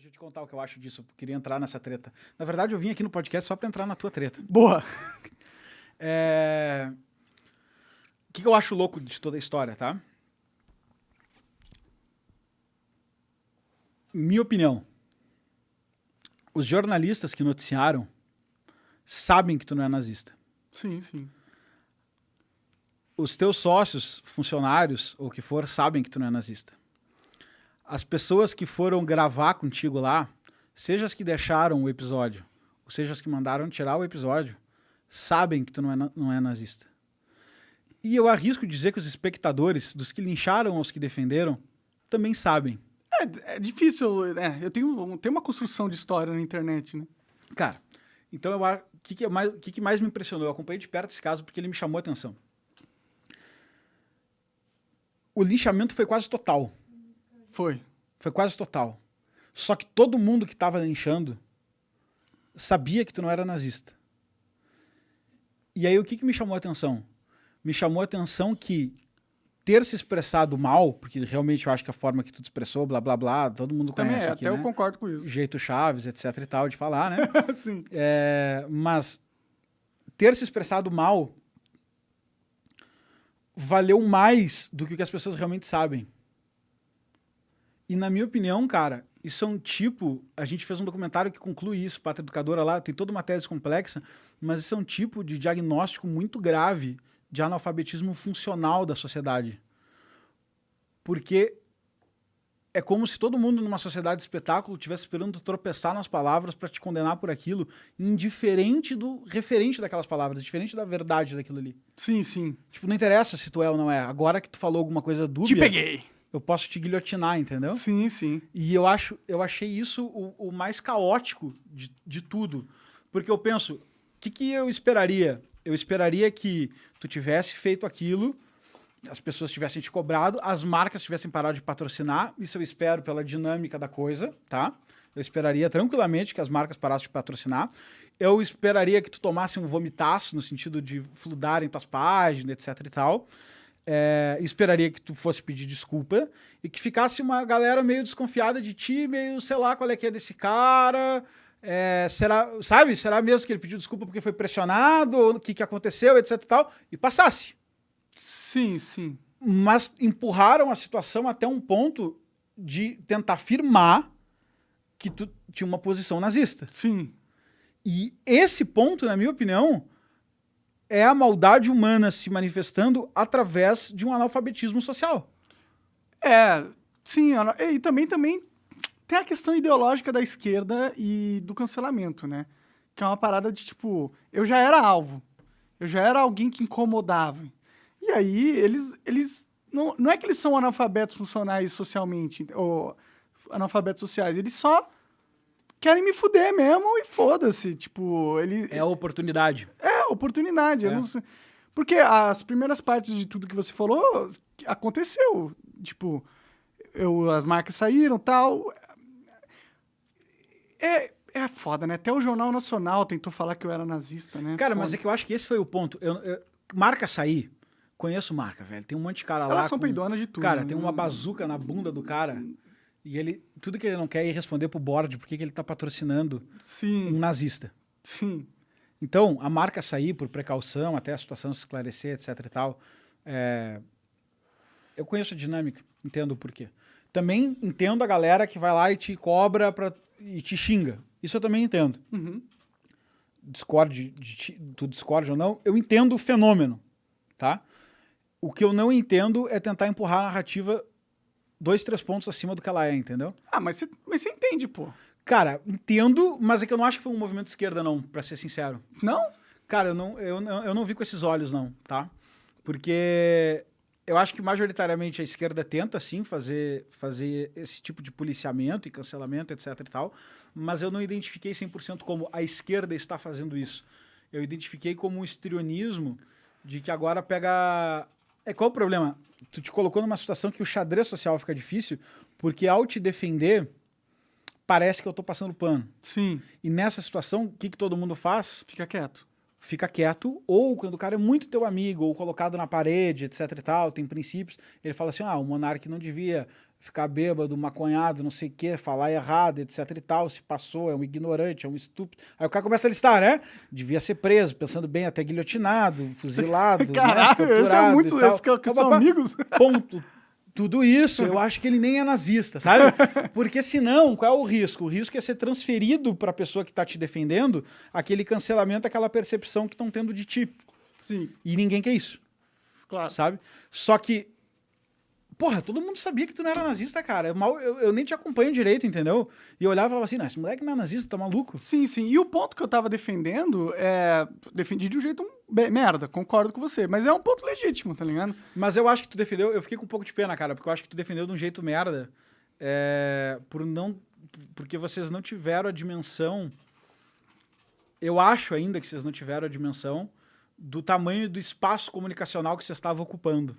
Deixa eu te contar o que eu acho disso. Eu queria entrar nessa treta. Na verdade, eu vim aqui no podcast só pra entrar na tua treta. Boa. O que eu acho louco de toda a história, tá? Minha opinião. Os jornalistas que noticiaram sabem que tu não é nazista. Sim, sim. Os teus sócios, funcionários, ou o que for, sabem que tu não é nazista. As pessoas que foram gravar contigo lá, seja as que deixaram o episódio, ou seja as que mandaram tirar o episódio, sabem que tu não é nazista. E eu arrisco dizer que os espectadores, dos que lincharam aos que defenderam, também sabem. É difícil, eu tenho uma construção de história na internet, né? Cara, então o que mais me impressionou? Eu acompanhei de perto esse caso porque ele me chamou a atenção. O linchamento foi quase total. Foi quase total. Só que todo mundo que estava linchando sabia que tu não era nazista. E aí o que me chamou a atenção? Me chamou a atenção que ter se expressado mal, porque realmente eu acho que a forma que tu te expressou, blá, blá, blá, todo mundo também conhece aqui, até né? eu concordo com isso. Jeito Chaves, etc e tal, de falar, né? Sim. Mas ter se expressado mal valeu mais do que o que as pessoas realmente sabem. E na minha opinião, cara, isso é um tipo... A gente fez um documentário que conclui isso, Pátria Educadora lá, tem toda uma tese complexa, mas isso é um tipo de diagnóstico muito grave de analfabetismo funcional da sociedade. Porque é como se todo mundo numa sociedade de espetáculo estivesse esperando tu tropeçar nas palavras para te condenar por aquilo, indiferente do referente daquelas palavras, diferente da verdade daquilo ali. Sim, sim. Tipo, não interessa se tu é ou não é. Agora que tu falou alguma coisa dúbia... Te peguei. Eu posso te guilhotinar, entendeu? Sim, sim. E eu achei isso o mais caótico de tudo. Porque eu penso, o que eu esperaria? Eu esperaria que tu tivesse feito aquilo, as pessoas tivessem te cobrado, as marcas tivessem parado de patrocinar. Isso eu espero pela dinâmica da coisa, tá? Eu esperaria tranquilamente que as marcas parassem de patrocinar. Eu esperaria que tu tomasse um vomitaço, no sentido de fludarem tuas páginas, etc e tal. Esperaria que tu fosse pedir desculpa e que ficasse uma galera meio desconfiada de ti, meio, sei lá, qual é que é desse cara, será mesmo que ele pediu desculpa porque foi pressionado, ou o que aconteceu, etc e tal, e passasse. Sim, sim. Mas empurraram a situação até um ponto de tentar afirmar que tu tinha uma posição nazista. Sim. E esse ponto, na minha opinião, é a maldade humana se manifestando através de um analfabetismo social. Sim. E também tem a questão ideológica da esquerda e do cancelamento, né? Que é uma parada de, tipo, eu já era alvo. Eu já era alguém que incomodava. E aí, eles não é que eles são analfabetos funcionais socialmente, ou analfabetos sociais, eles só querem me fuder mesmo e foda-se, tipo... É a oportunidade. Oportunidade. Eu não sei. Porque as primeiras partes de tudo que você falou aconteceu. Tipo, as marcas saíram e tal. É foda, né? Até o Jornal Nacional tentou falar que eu era nazista, né? Cara, foda. mas é que eu acho que esse foi o ponto. Marca sair. Conheço marca, velho. Tem um monte de cara lá. Elas são peidonas de tudo. Cara, né? tem uma bazuca na bunda do cara. E tudo que ele não quer é ir responder pro board porque ele tá patrocinando um nazista. Sim. Então, a marca sair por precaução, até a situação se esclarecer, etc e tal, eu conheço a dinâmica, entendo o porquê. Também entendo a galera que vai lá e te cobra e te xinga. Isso eu também entendo. Uhum. Tu discorde ou não, eu entendo o fenômeno, tá? O que eu não entendo é tentar empurrar a narrativa 2, 3 pontos acima do que ela é, entendeu? Mas você entende, pô. Cara, entendo, mas é que eu não acho que foi um movimento de esquerda, não, pra ser sincero. Não? Cara, eu não vi com esses olhos, não, tá? Porque eu acho que majoritariamente a esquerda tenta, sim, fazer esse tipo de policiamento e cancelamento, etc e tal, mas eu não identifiquei 100% como a esquerda está fazendo isso. Eu identifiquei como um histrionismo de que agora pega... Qual o problema? Tu te colocou numa situação que o xadrez social fica difícil, porque ao te defender... parece que eu tô passando pano. Sim. E nessa situação, o que todo mundo faz? Fica quieto. Fica quieto, ou quando o cara é muito teu amigo, ou colocado na parede, etc e tal, tem princípios, ele fala assim, o monarca não devia ficar bêbado, maconhado, não sei o quê, falar errado, etc e tal, se passou, é um ignorante, é um estúpido. Aí o cara começa a listar, né? Devia ser preso, pensando bem, até guilhotinado, fuzilado, Caralho, né? Torturado esse é muito... e tal. Esse que são amigos? Ponto. Tudo isso, eu acho que ele nem é nazista, sabe? Porque senão, qual é o risco? O risco é ser transferido para a pessoa que está te defendendo aquele cancelamento, aquela percepção que estão tendo de ti. Sim. E ninguém quer isso, Claro. sabe? Só que, porra, todo mundo sabia que tu não era nazista, cara. Eu nem te acompanho direito, entendeu? E eu olhava e falava assim, não, esse moleque não é nazista, tá maluco? Sim, sim. E o ponto que eu tava defendendo defendi de um jeito merda, concordo com você. Mas é um ponto legítimo, tá ligado? Mas eu acho que tu defendeu, eu fiquei com um pouco de pena, cara, porque eu acho que tu defendeu de um jeito merda, porque vocês não tiveram a dimensão, eu acho ainda que vocês não tiveram a dimensão do tamanho do espaço comunicacional que vocês estavam ocupando.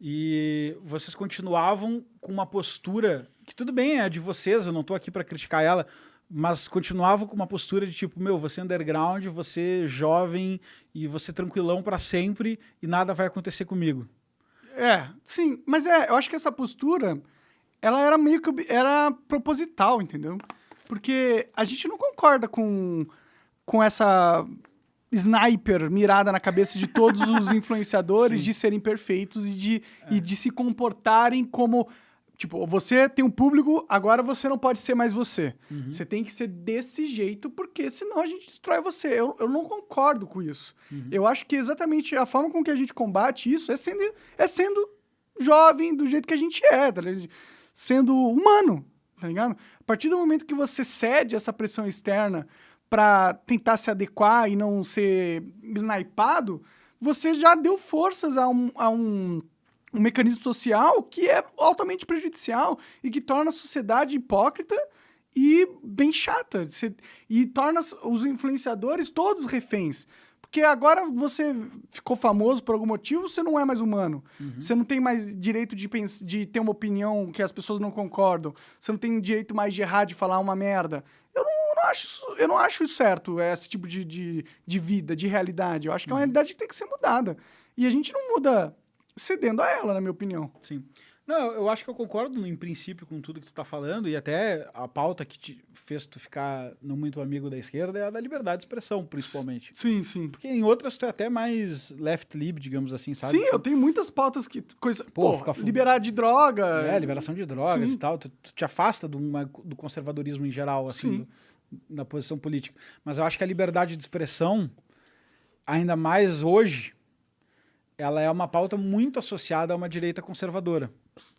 E vocês continuavam com uma postura, que tudo bem, é de vocês, eu não tô aqui para criticar ela, mas continuavam com uma postura de tipo, meu, você underground, você jovem e você tranquilão para sempre e nada vai acontecer comigo. Sim, mas eu acho que essa postura, ela era meio que, era proposital, entendeu? Porque a gente não concorda com essa sniper mirada na cabeça de todos os influenciadores de serem perfeitos e de se comportarem como... Tipo, você tem um público, agora você não pode ser mais você. Uhum. Você tem que ser desse jeito, porque senão a gente destrói você. Eu não concordo com isso. Uhum. Eu acho que exatamente a forma com que a gente combate isso é sendo jovem do jeito que a gente tá ligado? Sendo humano, tá ligado? A partir do momento que você cede essa pressão externa para tentar se adequar e não ser snipado, você já deu forças a um mecanismo social que é altamente prejudicial e que torna a sociedade hipócrita e bem chata. E torna os influenciadores todos reféns. Porque agora você ficou famoso por algum motivo, você não é mais humano. Uhum. Você não tem mais direito de ter uma opinião que as pessoas não concordam. Você não tem direito mais de errar, de falar uma merda. Eu não acho certo esse tipo de vida, de realidade. Eu acho que é uma realidade que tem que ser mudada. E a gente não muda cedendo a ela, na minha opinião. Sim. Não, eu acho que eu concordo em princípio com tudo que tu tá falando, e até a pauta que te fez tu ficar não muito amigo da esquerda é a da liberdade de expressão, principalmente. Sim, sim. Porque em outras tu é até mais left-lib, digamos assim, sabe? Sim, eu tenho muitas pautas que... Pô, liberar de droga... liberação de drogas e tal. Tu te afasta do conservadorismo em geral, assim, na posição política. Mas eu acho que a liberdade de expressão, ainda mais hoje, ela é uma pauta muito associada a uma direita conservadora,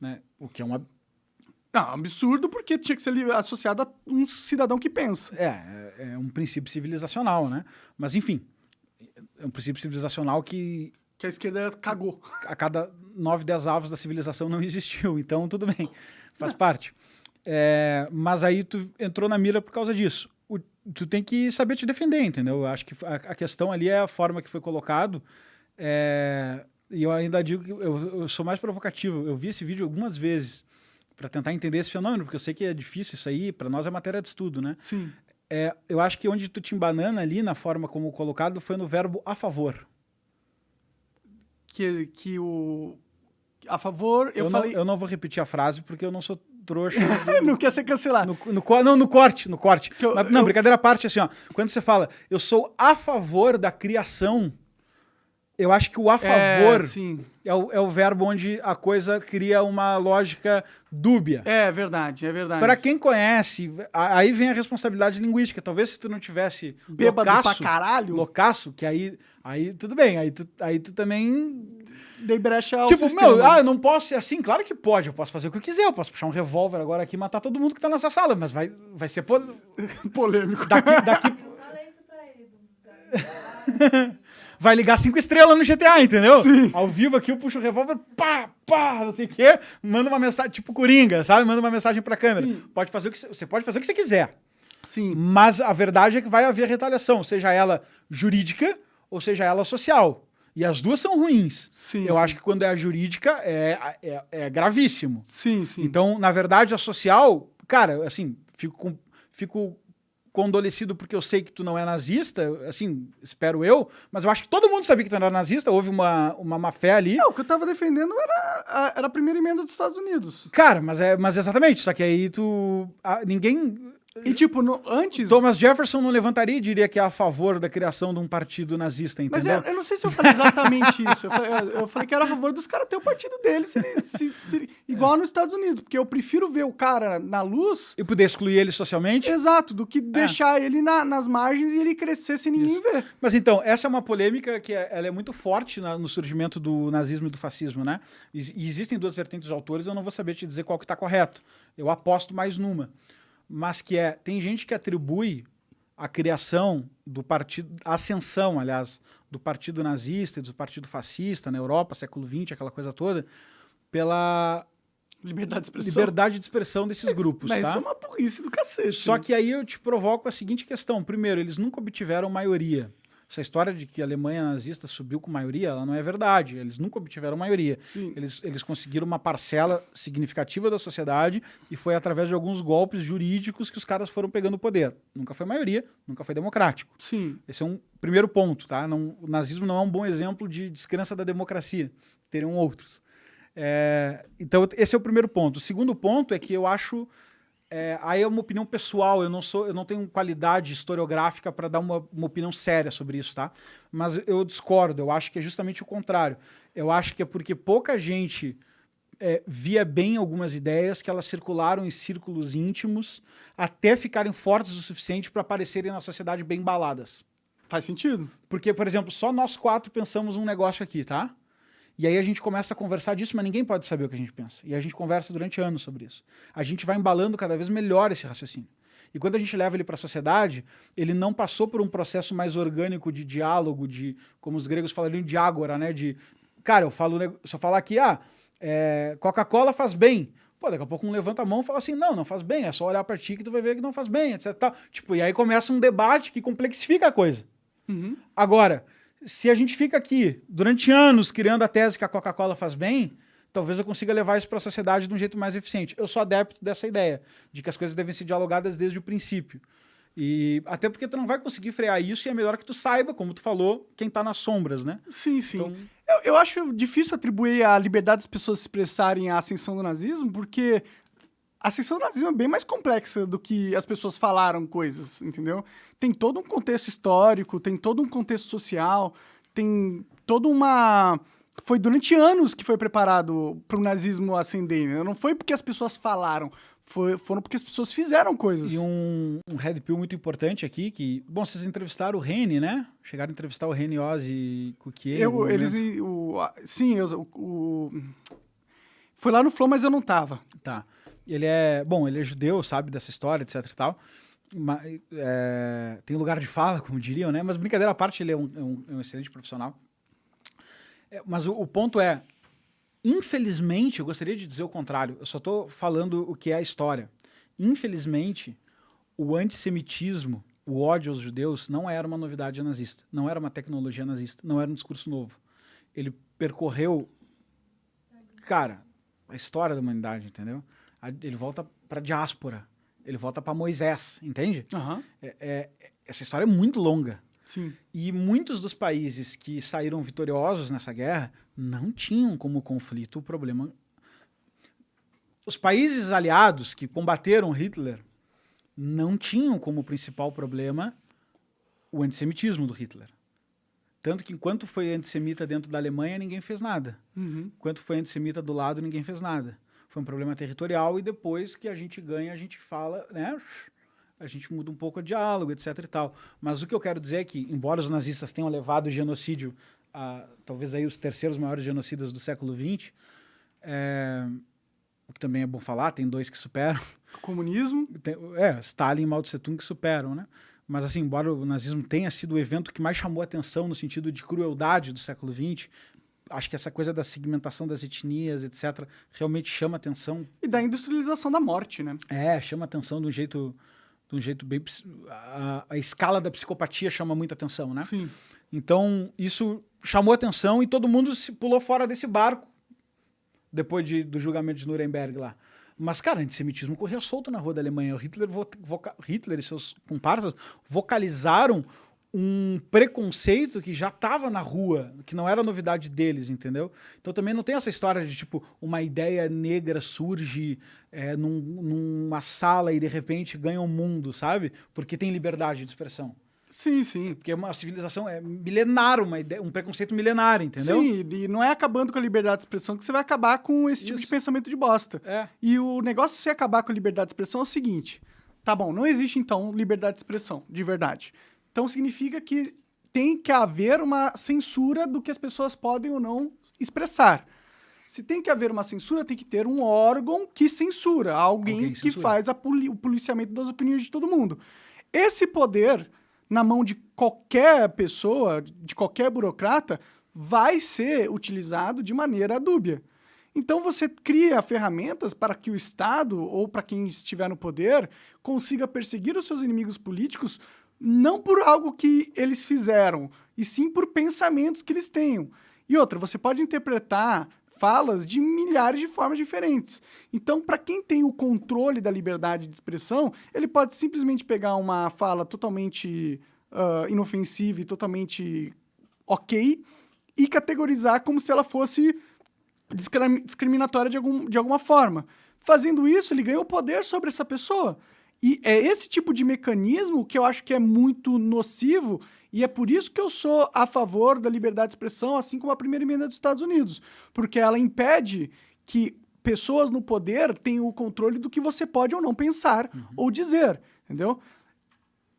né? O que é uma... absurdo, porque tinha que ser associado a um cidadão que pensa. É um princípio civilizacional, né? Mas, enfim, é um princípio civilizacional que a esquerda cagou. A cada 9, 10 avos da civilização não existiu, então tudo bem, faz parte. Mas aí tu entrou na mira por causa disso. Tu tem que saber te defender, entendeu? Eu acho que a questão ali é a forma que foi colocado. E eu ainda digo que eu sou mais provocativo. Eu vi esse vídeo algumas vezes para tentar entender esse fenômeno, porque eu sei que é difícil isso aí, para nós é matéria de estudo, né? Sim. Eu acho que onde tu te embanana ali, na forma como colocado, foi no verbo a favor. Que o... A favor, falei... Eu não vou repetir a frase, porque eu não sou trouxa. Não quer ser cancelado. No corte. Mas, brincadeira à parte, assim, ó. Quando você fala, eu sou a favor da criação, eu acho que o a favor é o verbo onde a coisa cria uma lógica dúbia. É verdade. Para quem conhece, aí vem a responsabilidade linguística. Talvez se tu não tivesse bêbado pra caralho, loucaço, que aí tudo bem, aí tu também... Dei brecha ao tipo, sistema. Eu não posso ser assim? Claro que pode, eu posso fazer o que eu quiser, eu posso puxar um revólver agora aqui e matar todo mundo que tá nessa sala, mas vai ser polêmico. Daqui... Fala isso pra ele. Vai ligar 5 estrelas no GTA, entendeu? Sim. Ao vivo aqui eu puxo o revólver, pá, não sei o quê, manda uma mensagem, tipo Coringa, sabe? Manda uma mensagem pra câmera. Sim. Você pode fazer o que você quiser. Sim. Mas a verdade é que vai haver retaliação, seja ela jurídica ou seja ela social. E as duas são ruins. Eu acho que quando é a jurídica é gravíssimo. Sim. Então, na verdade, a social, cara, assim, fico condolecido porque eu sei que tu não é nazista, assim, espero eu, mas eu acho que todo mundo sabia que tu não era nazista, houve uma má fé ali. Não, o que eu tava defendendo era a primeira emenda dos Estados Unidos. Cara, mas exatamente, só que aí ninguém... E, tipo, antes... Thomas Jefferson não levantaria e diria que é a favor da criação de um partido nazista, Mas entendeu? eu não sei se eu falei exatamente isso. Eu falei que era a favor dos caras ter o partido deles, igual nos Estados Unidos. Porque eu prefiro ver o cara na luz... E poder excluir ele socialmente? Exato, do que deixar ele nas margens e ele crescer sem ninguém ver. Mas então, essa é uma polêmica que ela é muito forte no surgimento do nazismo e do fascismo, né? E existem duas vertentes de autores, eu não vou saber te dizer qual que está correto. Eu aposto mais numa. Mas tem gente que atribui a criação do partido, a ascensão, aliás, do partido nazista e do partido fascista na Europa, século XX, aquela coisa toda, pela liberdade de expressão desses grupos, mas tá? isso é uma burrice do cacete. Só que aí eu te provoco a seguinte questão. Primeiro, eles nunca obtiveram maioria. Essa história de que a Alemanha nazista subiu com maioria, ela não é verdade. Eles nunca obtiveram maioria. Eles conseguiram uma parcela significativa da sociedade e foi através de alguns golpes jurídicos que os caras foram pegando o poder. Nunca foi maioria, nunca foi democrático. Sim. Esse é um primeiro ponto, tá? O nazismo não é um bom exemplo de descrença da democracia. Teriam outros. Então, esse é o primeiro ponto. O segundo ponto é que eu acho... aí é uma opinião pessoal, eu não tenho qualidade historiográfica para dar uma opinião séria sobre isso, tá? Mas eu discordo, eu acho que é justamente o contrário. Eu acho que é porque pouca gente via bem algumas ideias que elas circularam em círculos íntimos até ficarem fortes o suficiente para aparecerem na sociedade bem embaladas. Faz sentido. Porque, por exemplo, só nós 4 pensamos um negócio aqui, tá? E aí a gente começa a conversar disso, mas ninguém pode saber o que a gente pensa. E a gente conversa durante anos sobre isso. A gente vai embalando cada vez melhor esse raciocínio. E quando a gente leva ele para a sociedade, ele não passou por um processo mais orgânico de diálogo, de, como os gregos falariam, de ágora, né? Cara, se eu falar aqui, Coca-Cola faz bem. Pô, daqui a pouco um levanta a mão e fala assim, não faz bem, é só olhar para ti que tu vai ver que não faz bem, etc. Tal. Tipo, e aí começa um debate que complexifica a coisa. Uhum. Agora... Se a gente fica aqui durante anos criando a tese que a Coca-Cola faz bem, talvez eu consiga levar isso para a sociedade de um jeito mais eficiente. Eu sou adepto dessa ideia, de que as coisas devem ser dialogadas desde o princípio. E até porque tu não vai conseguir frear isso e é melhor que tu saiba, como tu falou, quem está nas sombras, né? Sim. Então... Eu acho difícil atribuir a liberdade das pessoas se expressarem à ascensão do nazismo, porque a ascensão do nazismo é bem mais complexa do que as pessoas falaram coisas, entendeu? Tem todo um contexto histórico, tem todo um contexto social, tem toda uma... Foi durante anos que foi preparado para o nazismo ascender, né? Não foi porque as pessoas falaram, foram porque as pessoas fizeram coisas. E um red pill muito importante aqui, que... Bom, vocês entrevistaram o Reni, né? Chegaram a entrevistar o Reni Oz e Cuquier. Foi lá no Flow, mas eu não tava. Tá. Ele é judeu, sabe dessa história, etc e tal. Tem lugar de fala, como diriam, né? Mas brincadeira à parte, ele é um excelente profissional. Mas o ponto é, infelizmente, eu gostaria de dizer o contrário, eu só estou falando o que é a história. Infelizmente, o antissemitismo, o ódio aos judeus, não era uma novidade nazista, não era uma tecnologia nazista, não era um discurso novo. Ele percorreu, cara, a história da humanidade, entendeu? Ele volta para a diáspora, ele volta para Moisés, entende? Uhum. Essa história é muito longa. Sim. E muitos dos países que saíram vitoriosos nessa guerra não tinham como conflito o problema. Os países aliados que combateram Hitler não tinham como principal problema o antissemitismo do Hitler. Tanto que enquanto foi antissemita dentro da Alemanha, ninguém fez nada. Uhum. Enquanto foi antissemita do lado, ninguém fez nada. Foi um problema territorial e depois que a gente ganha, a gente fala, né? A gente muda um pouco o diálogo, etc e tal. Mas o que eu quero dizer é que, embora os nazistas tenham levado o genocídio a, talvez aí os terceiros maiores genocidas do século XX, o que também é bom falar, tem 2 que superam. O comunismo. Stalin e Mao Tse Tung que superam, né? Mas assim, embora o nazismo tenha sido o evento que mais chamou a atenção no sentido de crueldade do século XX, acho que essa coisa da segmentação das etnias, etc., realmente chama atenção. E da industrialização da morte, né? Chama atenção de um jeito bem... A escala da psicopatia chama muita atenção, né? Sim. Então, isso chamou atenção e todo mundo se pulou fora desse barco depois do julgamento de Nuremberg lá. Mas, cara, antissemitismo corria solto na rua da Alemanha. O Hitler e seus comparsas vocalizaram um preconceito que já estava na rua, que não era novidade deles, entendeu? Então também não tem essa história de, tipo, uma ideia negra surge numa sala e de repente ganha o mundo, sabe? Porque tem liberdade de expressão. Sim, sim. Porque uma civilização é milenar, um preconceito milenar, entendeu? Sim, e não é acabando com a liberdade de expressão que você vai acabar com esse tipo de pensamento de bosta. É. E o negócio de você acabar com a liberdade de expressão é o seguinte, tá bom, não existe então liberdade de expressão, de verdade. Então significa que tem que haver uma censura do que as pessoas podem ou não expressar. Se tem que haver uma censura, tem que ter um órgão que censura, alguém que faz o policiamento das opiniões de todo mundo. Esse poder, na mão de qualquer pessoa, de qualquer burocrata, vai ser utilizado de maneira dúbia. Então você cria ferramentas para que o Estado, ou para quem estiver no poder, consiga perseguir os seus inimigos políticos não por algo que eles fizeram, e sim por pensamentos que eles tenham. E outra, você pode interpretar falas de milhares de formas diferentes. Então, para quem tem o controle da liberdade de expressão, ele pode simplesmente pegar uma fala totalmente inofensiva e totalmente ok e categorizar como se ela fosse discriminatória de alguma forma. Fazendo isso, ele ganha o poder sobre essa pessoa. E é esse tipo de mecanismo que eu acho que é muito nocivo, e é por isso que eu sou a favor da liberdade de expressão, assim como a primeira emenda dos Estados Unidos, porque ela impede que pessoas no poder tenham o controle do que você pode ou não pensar ou dizer, entendeu?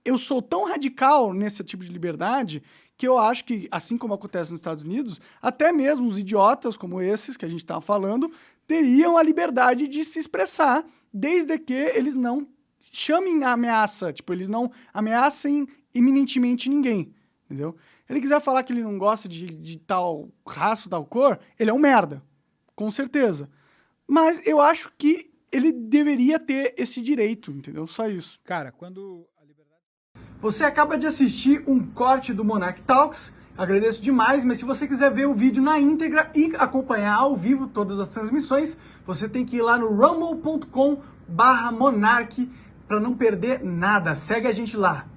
Eu sou tão radical nesse tipo de liberdade que eu acho que, assim como acontece nos Estados Unidos, até mesmo os idiotas como esses que a gente estava falando, teriam a liberdade de se expressar, desde que eles não chamem a ameaça, tipo, eles não ameacem iminentemente ninguém, entendeu? Ele quiser falar que ele não gosta de tal raça, tal cor, ele é um merda, com certeza. Mas eu acho que ele deveria ter esse direito, entendeu? Só isso. Cara, quando a liberdade... Você acaba de assistir um corte do Monark Talks, agradeço demais, mas se você quiser ver o vídeo na íntegra e acompanhar ao vivo todas as transmissões, você tem que ir lá no rumble.com/monark para não perder nada. Segue a gente lá.